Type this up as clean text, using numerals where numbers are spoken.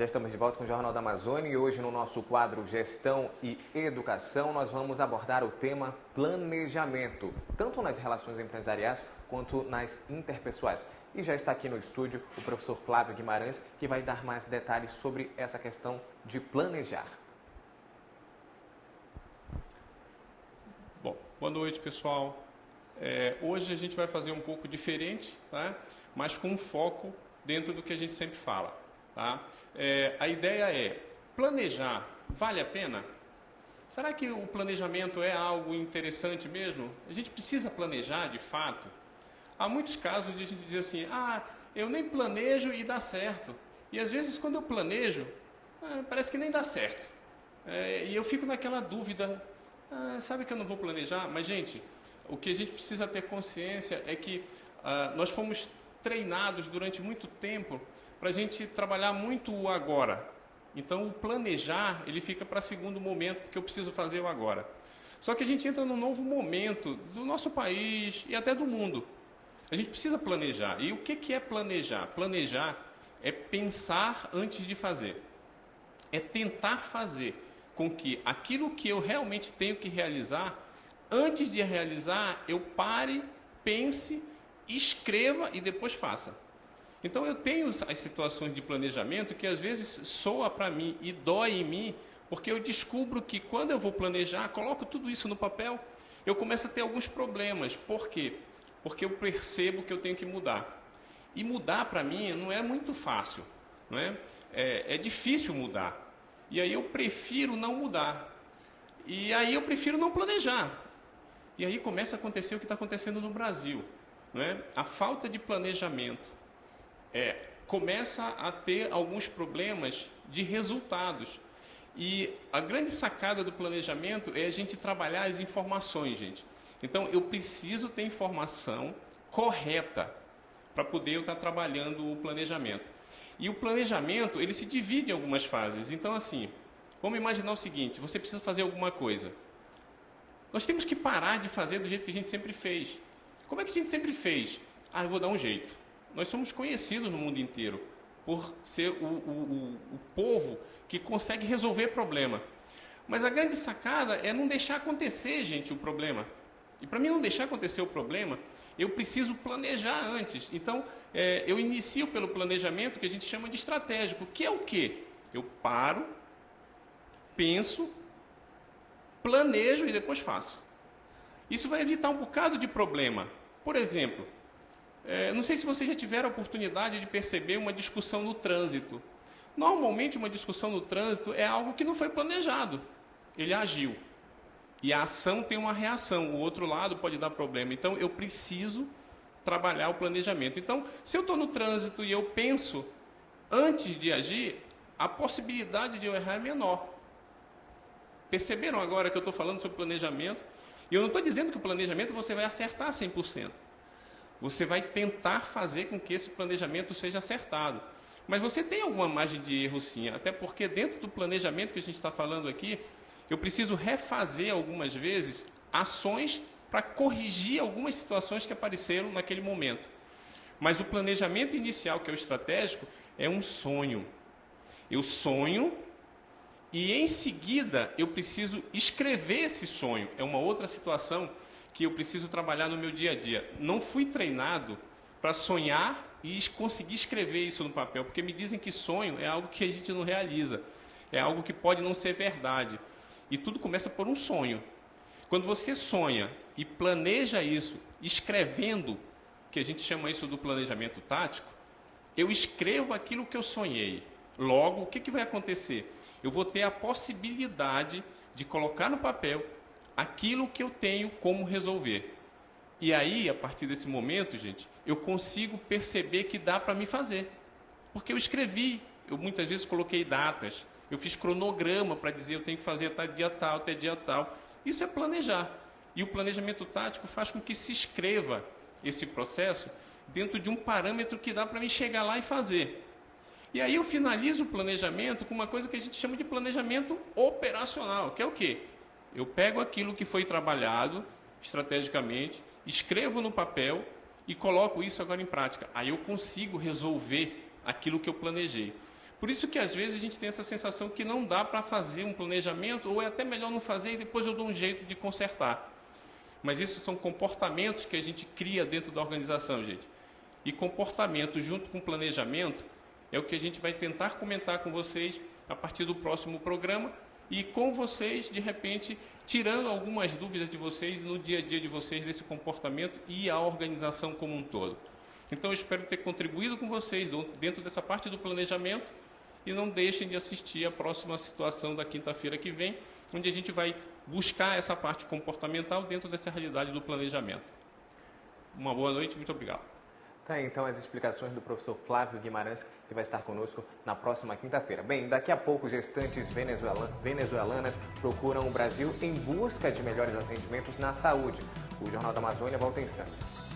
Já estamos de volta com o Jornal da Amazônia e hoje no nosso quadro Gestão e Educação nós vamos abordar o tema planejamento, tanto nas relações empresariais quanto nas interpessoais. E já está aqui no estúdio o professor Flávio Guimarães, que vai dar mais detalhes sobre essa questão de planejar. Bom, boa noite, pessoal. Hoje a gente vai fazer um pouco diferente, tá? Mas com um foco dentro do que a gente sempre fala. Tá? A ideia é, planejar vale a pena? Será que o planejamento é algo interessante mesmo? A gente precisa planejar de fato? Há muitos casos de a gente dizer assim, eu nem planejo e dá certo. E às vezes quando eu planejo, parece que nem dá certo. E eu fico naquela dúvida, sabe que eu não vou planejar? Mas gente, o que a gente precisa ter consciência é que nós fomos treinados durante muito tempo para a gente trabalhar muito o agora. Então, o planejar, ele fica para segundo momento, porque eu preciso fazer o agora. Só que a gente entra num novo momento do nosso país e até do mundo. A gente precisa planejar. E o que é planejar? Planejar é pensar antes de fazer. É tentar fazer com que aquilo que eu realmente tenho que realizar, antes de realizar, eu pare, pense, escreva e depois faça. Então eu tenho as situações de planejamento que às vezes soa para mim e dói em mim, porque eu descubro que quando eu vou planejar, coloco tudo isso no papel, eu começo a ter alguns problemas. Por quê? Porque eu percebo que eu tenho que mudar. E mudar para mim não é muito fácil, não é? É difícil mudar. E aí eu prefiro não mudar. E aí eu prefiro não planejar. E aí começa a acontecer o que está acontecendo no Brasil, não é? A falta de planejamento. Começa a ter alguns problemas de resultados. E a grande sacada do planejamento é a gente trabalhar as informações, gente. Então, eu preciso ter informação correta para poder eu estar trabalhando o planejamento. E o planejamento, ele se divide em algumas fases. Então, assim, vamos imaginar o seguinte, você precisa fazer alguma coisa. Nós temos que parar de fazer do jeito que a gente sempre fez. Como é que a gente sempre fez? Eu vou dar um jeito. Nós somos conhecidos no mundo inteiro por ser o povo que consegue resolver problema. Mas a grande sacada é não deixar acontecer, gente, o problema. E para mim não deixar acontecer o problema, eu preciso planejar antes. Então, eu inicio pelo planejamento que a gente chama de estratégico, que é o quê? Eu paro, penso, planejo e depois faço. Isso vai evitar um bocado de problema. Por exemplo, não sei se vocês já tiveram a oportunidade de perceber uma discussão no trânsito. Normalmente, uma discussão no trânsito é algo que não foi planejado. Ele agiu. E a ação tem uma reação. O outro lado pode dar problema. Então, eu preciso trabalhar o planejamento. Então, se eu estou no trânsito e eu penso antes de agir, a possibilidade de eu errar é menor. Perceberam agora que eu estou falando sobre planejamento? E eu não estou dizendo que o planejamento você vai acertar 100%. Você vai tentar fazer com que esse planejamento seja acertado. Mas você tem alguma margem de erro sim, até porque dentro do planejamento que a gente está falando aqui, eu preciso refazer algumas vezes ações para corrigir algumas situações que apareceram naquele momento. Mas o planejamento inicial, que é o estratégico, é um sonho. Eu sonho e em seguida eu preciso escrever esse sonho. É uma outra situação que eu preciso trabalhar no meu dia a dia. Não fui treinado para sonhar e conseguir escrever isso no papel, porque me dizem que sonho é algo que a gente não realiza, é algo que pode não ser verdade. E tudo começa por um sonho. Quando você sonha e planeja isso, escrevendo, que a gente chama isso do planejamento tático, eu escrevo aquilo que eu sonhei. Logo, o que vai acontecer? Eu vou ter a possibilidade de colocar no papel aquilo que eu tenho como resolver. E aí, a partir desse momento, gente, eu consigo perceber que dá para me fazer. Porque eu escrevi, eu muitas vezes coloquei datas, eu fiz cronograma para dizer eu tenho que fazer até dia tal, até dia tal. Isso é planejar. E o planejamento tático faz com que se escreva esse processo dentro de um parâmetro que dá para mim chegar lá e fazer. E aí eu finalizo o planejamento com uma coisa que a gente chama de planejamento operacional, que é o quê? Eu pego aquilo que foi trabalhado estrategicamente, escrevo no papel e coloco isso agora em prática. Aí eu consigo resolver aquilo que eu planejei. Por isso que às vezes a gente tem essa sensação que não dá para fazer um planejamento, ou é até melhor não fazer e depois eu dou um jeito de consertar. Mas isso são comportamentos que a gente cria dentro da organização, gente. E comportamento junto com planejamento é o que a gente vai tentar comentar com vocês a partir do próximo programa e com vocês, de repente, tirando algumas dúvidas de vocês no dia a dia de vocês desse comportamento e a organização como um todo. Então, eu espero ter contribuído com vocês dentro dessa parte do planejamento e não deixem de assistir a próxima situação da quinta-feira que vem, onde a gente vai buscar essa parte comportamental dentro dessa realidade do planejamento. Uma boa noite, muito obrigado. Tá aí, então, as explicações do professor Flávio Guimarães, que vai estar conosco na próxima quinta-feira. Bem, daqui a pouco, gestantes venezuelanas procuram o Brasil em busca de melhores atendimentos na saúde. O Jornal da Amazônia volta em instantes.